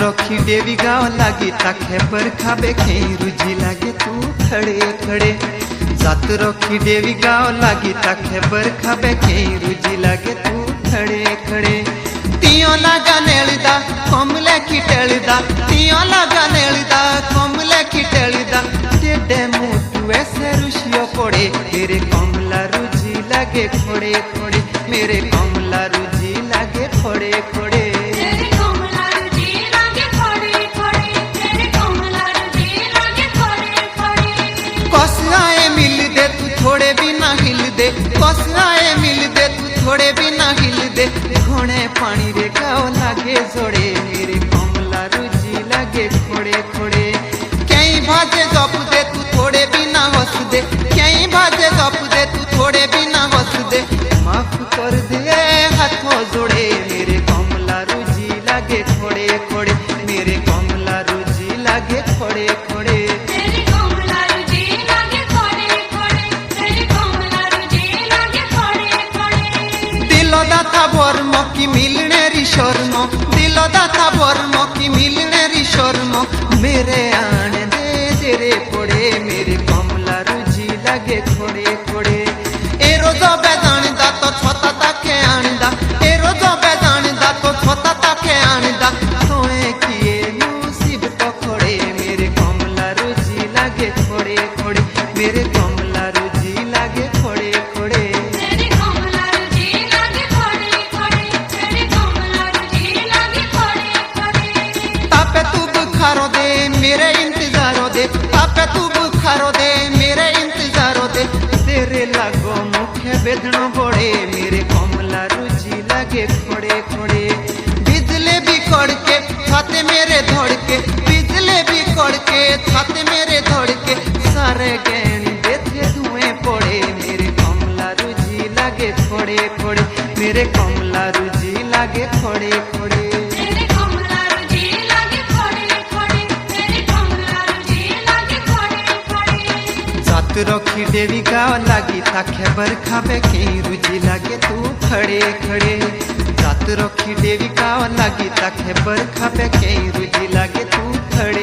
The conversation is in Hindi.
रखी देवी गाँव लागी ताखे पर खाबे खेई रुझी लागे तू खड़े खड़े। जात रखी देवी गाँव लागी ताखे पर खाबे खेई रुझी लागे तू खड़े खड़े। तियो लागा नेलदा कमले की टेलदा, तियो लागा नेलदा कमले की टेलदा। टेढ़े मुँह ऐसे रुशियो पड़े मेरे कमला रुझी लागे खोड़े खोड़े, मेरे कमला रुझी लागे खोड़े खोड़े। कसआए मिल दे तू थोड़े भी ना हिल दे, कसआए मिल दे तू थोड़े भी ना हिल दे। घोड़े पानी रे गाँव लागे जोड़े मेरे कमला रुझी लागे खोड़े खोड़े। कहीं भाजे गप दे तू थोड़े भी ना हंस दे, कहीं भाजे गप दे तू थोड़े भी ना हंस दे। माफ कर दे हाथों जोड़े मेरे कमला रुझी लागे खोड़े खोड़े, मेरे कमला रुझी लागे खोड़े खोड़े। दाता बर्म की मिलने री शर्म, दिलो दाता बर्म की मिलने री शर्म। मेरे आने दे तेरे पड़े मेरे कमला रुझी लागे खोड़े खोड़े। ए रोजो बेदान दा तो छोता ताके आनदा, ए रोजो बेदान दा तो छोता ताके आनदा। तोए किए मुसीब तो खोड़े मेरे कमला रुझी लागे खोड़े खोड़े, मेरे कमला रुझी लागे खोड़े खोड़े। मेरे इंतजारों दे पापे तू बुखारो दे, मेरे इंतजारों दे। तेरे लागो मुखे बेदनो बोड़े मेरे कमला रुझी लागे खोड़े खोड़े। बिजले भी कड़के छाते मेरे धड़के, बिजले भी कड़के छाते मेरे धड़के। सारे गहन देते धुएं पड़े मेरे कमला रुझी लागे खोड़े खोड़े, मेरे कमला रुझी लागे खोड़े खोड़े। रखी देवी गाँव लागी ताखे बर खाबे कहीं रुझी लागे तू खड़े खड़े। जात रखी देवी गाँव लागी ताखे बर खाबे कहीं रुझी लागे तू खड़े।